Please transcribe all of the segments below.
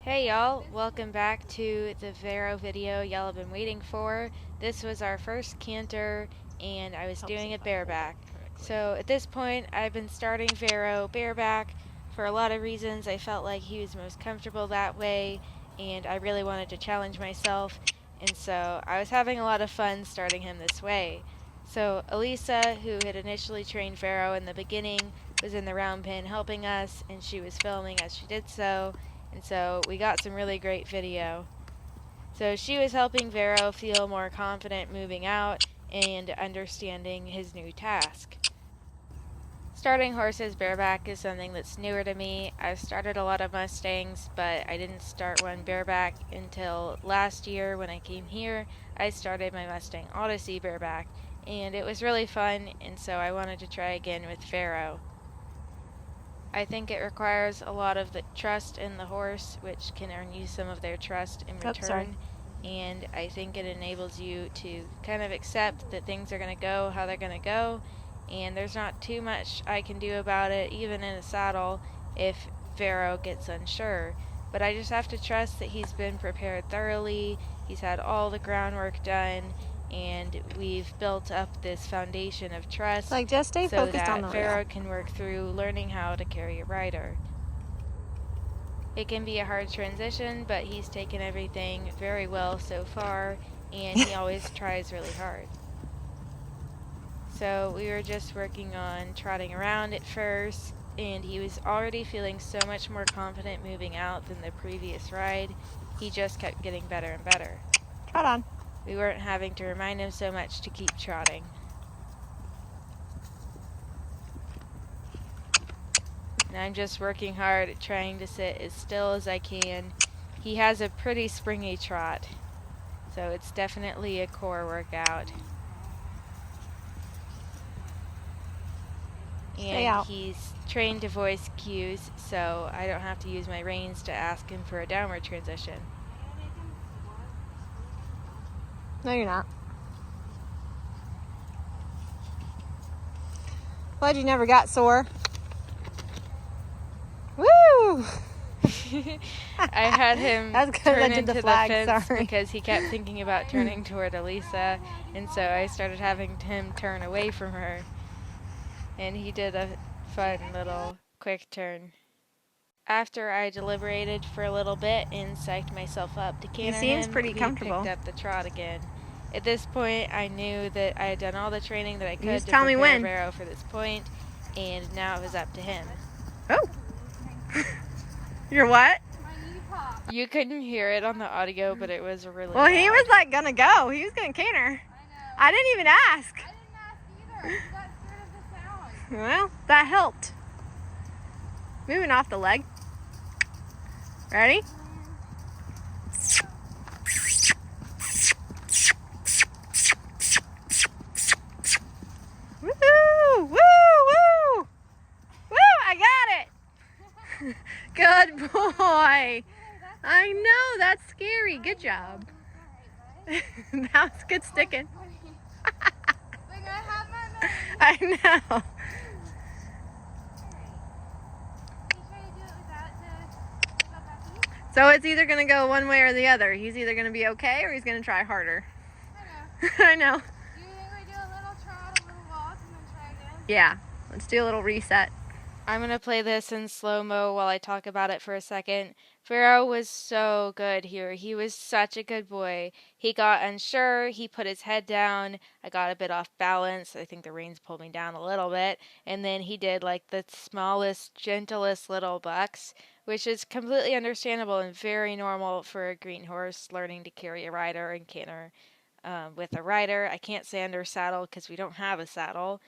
Hey y'all, welcome back to the Vero video y'all have been waiting for. This was our first canter and I was doing it bareback. So at this point I've been starting Vero bareback for a lot of reasons. I felt like he was most comfortable that way and I really wanted to challenge myself, and so I was having a lot of fun starting him this way. So Elisa, who had initially trained Vero in the beginning, was in the round pen helping us, and she was filming as she did so. And so we got some really great video. So she was helping Vero feel more confident moving out and understanding his new task. Starting horses bareback is something that's newer to me. I've started a lot of Mustangs, but I didn't start one bareback until last year when I came here. I started my Mustang Odyssey bareback, and it was really fun, and so I wanted to try again with Vero. I think it requires a lot of the trust in the horse, which can earn you some of their trust in return. And I think it enables you to kind of accept that things are going to go how they're going to go, and there's not too much I can do about it, even in a saddle, if Vero gets unsure. But I just have to trust that he's been prepared thoroughly, he's had all the groundwork done, and we've built up this foundation of trust, like, just stay so focused on the that rail. Vero can work through learning how to carry a rider. It can be a hard transition, but he's taken everything very well so far, and he always tries really hard. So we were just working on trotting around at first, and he was already feeling so much more confident moving out than the previous ride. He just kept getting better and better. Trot on. We weren't having to remind him so much to keep trotting. And I'm just working hard at trying to sit as still as I can. He has a pretty springy trot, so it's definitely a core workout. And he's trained to voice cues, so I don't have to use my reins to ask him for a downward transition. No, you're not. Glad you never got sore. Woo! I had him turn into the fence because he kept thinking about turning toward Elisa, and so I started having him turn away from her. And he did a fun little quick turn. After I deliberated for a little bit and psyched myself up to canter him, pretty comfortable. Picked up the trot again. At this point, I knew that I had done all the training that I could to tell me prepare when. Vero for this point, and now it was up to him. Oh! You're what? You couldn't hear it on the audio, but it was really Well, loud. he was like gonna go. He was gonna canter. I didn't even ask. I didn't ask either. He got scared of the sound. Well, that helped. Moving off the leg. Ready? Woo! Woo! Woo! Woo! I got it! Good boy! I know, that's scary. Good job. That was good sticking. I know. So it's either going to go one way or the other. He's either going to be okay or he's going to try harder. I know. Do you think we do a little trot, a little walk, and then try again? Yeah. Let's do a little reset. I'm going to play this in slow-mo while I talk about it for a second. Vero was so good here. He was such a good boy. He got unsure. He put his head down. I got a bit off balance. I think the reins pulled me down a little bit. And then he did like the smallest, gentlest little bucks, which is completely understandable and very normal for a green horse learning to carry a rider and canter with a rider. I can't say under saddle because we don't have a saddle,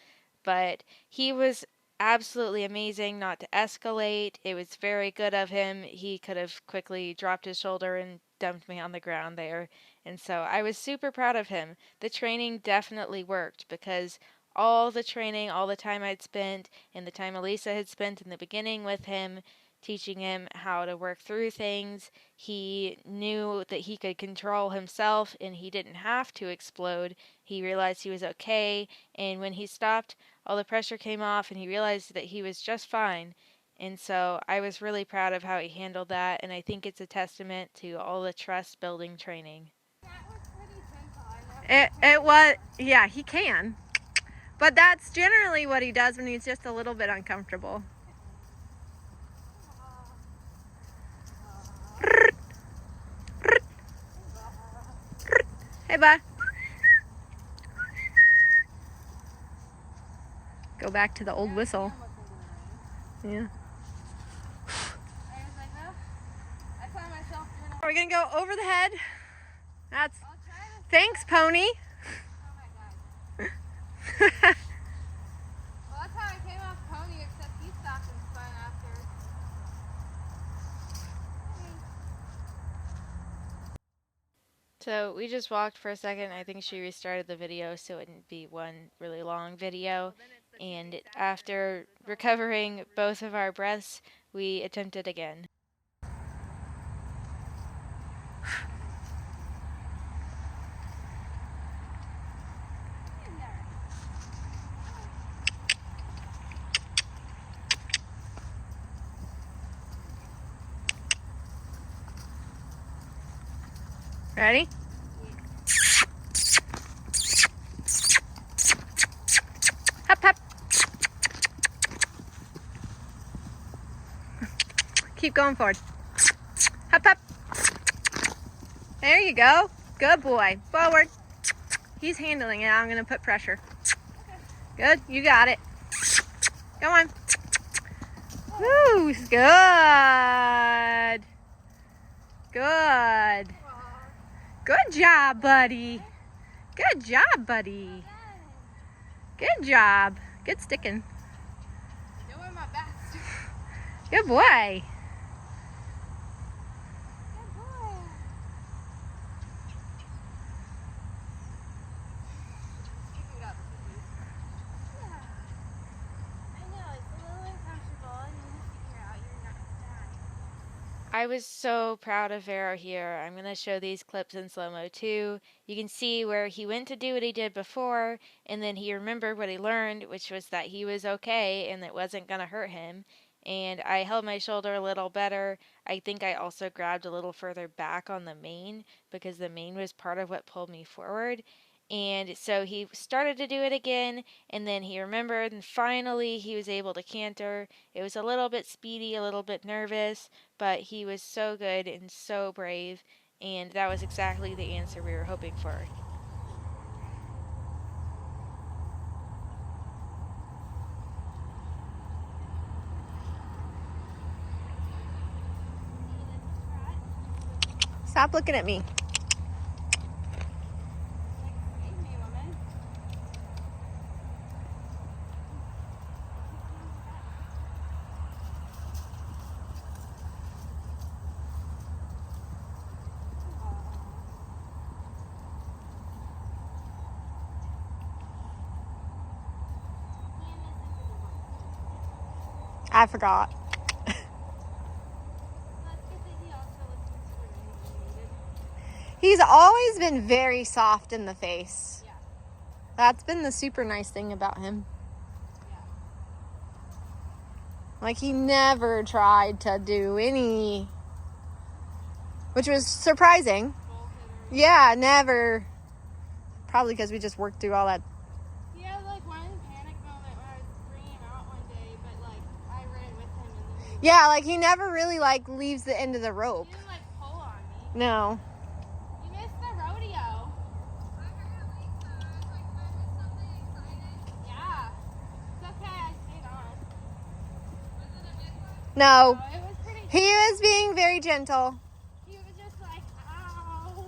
but he was absolutely amazing not to escalate. It was very good of him. He could have quickly dropped his shoulder and dumped me on the ground there. And so I was super proud of him. The training definitely worked because all the training, all the time I'd spent, and the time Elisa had spent in the beginning with him, teaching him how to work through things, he knew that he could control himself and he didn't have to explode. He realized he was okay, and when he stopped, all the pressure came off and he realized that he was just fine. And so I was really proud of how he handled that, and I think it's a testament to all the trust building training. That was pretty gentle. It was, yeah, he can. But that's generally what he does when he's just a little bit uncomfortable. Hey, bud. Go back to the old whistle. Yeah. I was like, no. I saw myself doing Are we gonna go over the head? That's, I'll try to. thanks, pony. Oh my god. Well, that's how I came off pony, except he stopped and spun after. So we just walked for a second. I think she restarted the video so it wouldn't be one really long video. And after recovering both of our breaths, we attempted again. Ready? Hop, hop. Keep going forward. Hop, hop. There you go. Good boy. Forward. He's handling it. I'm going to put pressure. Good. You got it. Come on. Woo. Good. Good. Good job, buddy. Good job, buddy. Good job. Good sticking. Doing my best. Good boy. Good boy. Pick it up. Yeah. I know, it's a little uncomfortable, and then you figure out you're not dying. I was so proud of Vero here. I'm going to show these clips in slow-mo too. You can see where he went to do what he did before, and then he remembered what he learned, which was that he was okay and it wasn't going to hurt him. And I held my shoulder a little better. I think I also grabbed a little further back on the mane because the mane was part of what pulled me forward. And so he started to do it again, and then he remembered, and finally he was able to canter. It was a little bit speedy, a little bit nervous, but he was so good and so brave, and that was exactly the answer we were hoping for. Stop looking at me. Excuse me, woman. I forgot. That's good that he also listens to when needed. He's always been very soft in the face. Yeah. That's been the super nice thing about him. Yeah. Like, he never tried to do any, which was surprising. Bullhitter. Yeah, never. Probably because we just worked through all that. He had like one panic moment where I was bringing him out one day, but like I ran with him and then Yeah, like, he never really, like, leaves the end of the rope. he didn't like pull on me. No. You missed the rodeo. Yeah. It's okay, I stayed on. No. Oh, it was pretty. He was being very gentle. He was just like, ow.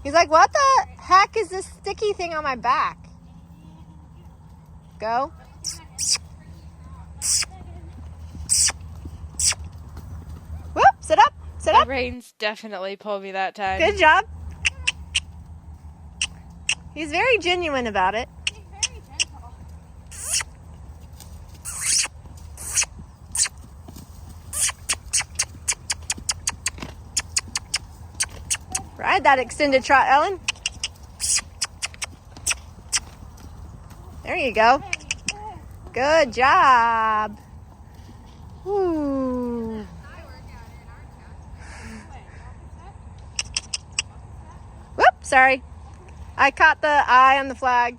He's like, what the heck is this sticky thing on my back? Go. Whoop, sit up, sit The up. reins definitely pulled me that time. Good job. He's very genuine about it. He's very gentle. Ride that extended trot, Ellen. There you go. Good job. Ooh. Whoop, sorry. I caught the eye on the flag.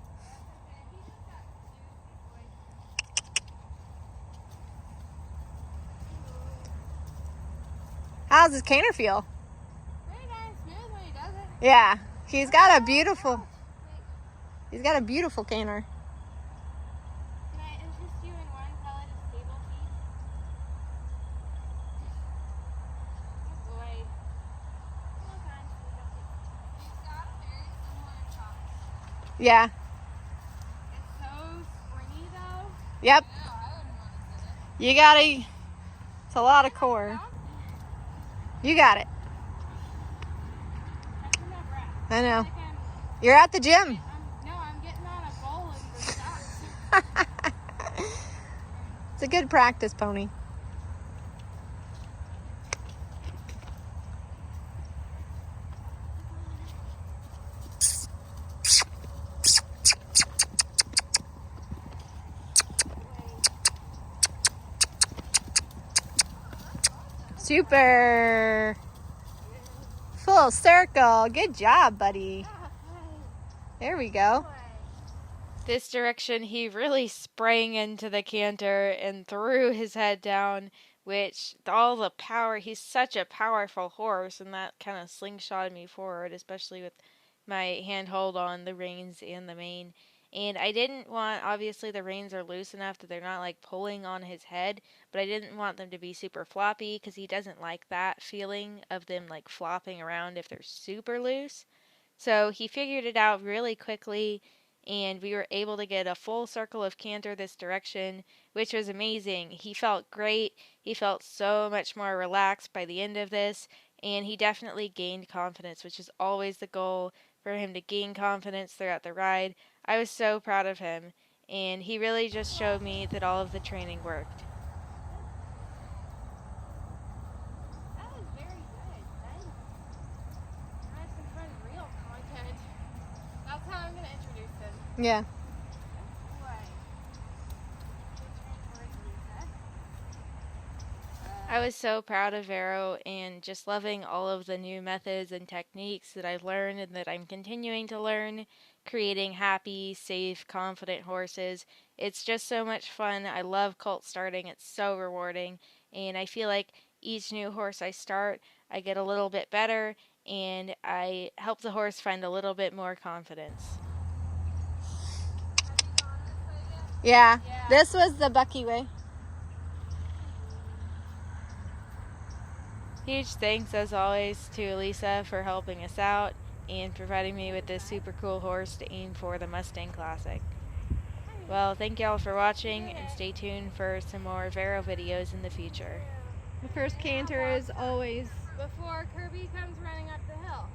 How's his canter feel? Very nice, smooth when he does it. Yeah, he's got a beautiful canter. Can I interest you in one pellet of stable feed? Oh boy. Well done, stable feed. He's got a very similar chops. Yeah. It's so springy though. Yep. I know, I wouldn't want to sit it. You gotta. It's a lot of core. You got it. Catching my breath. I know. Like You're at the gym. I'm getting on a bowl in the stocks. It's a good practice pony. Super. Full circle. Good job, buddy. There we go. This direction, he really sprang into the canter and threw his head down, which all the power, he's such a powerful horse, and that kind of slingshotted me forward, especially with my handhold on the reins and the mane. And I didn't want, obviously the reins are loose enough that they're not like pulling on his head, but I didn't want them to be super floppy because he doesn't like that feeling of them like flopping around if they're super loose. So he figured it out really quickly, and we were able to get a full circle of canter this direction, which was amazing. He felt great. He felt so much more relaxed by the end of this, and he definitely gained confidence, which is always the goal, for him to gain confidence throughout the ride. I was so proud of him, and he really just showed me that all of the training worked. That was very good. Thanks. Now I can find real content. That's how I'm going to introduce him. Yeah. I was so proud of Vero and just loving all of the new methods and techniques that I've learned and that I'm continuing to learn, creating happy, safe, confident horses. It's just so much fun. I love colt starting. It's so rewarding, and I feel like each new horse I start, I get a little bit better, and I help the horse find a little bit more confidence. Yeah. This was the Bucky way. Huge thanks, as always, to Elisa for helping us out and providing me with this super cool horse to aim for the Mustang Classic. Well, thank y'all for watching, and stay tuned for some more Vero videos in the future. The first canter is always before Kirby comes running up the hill.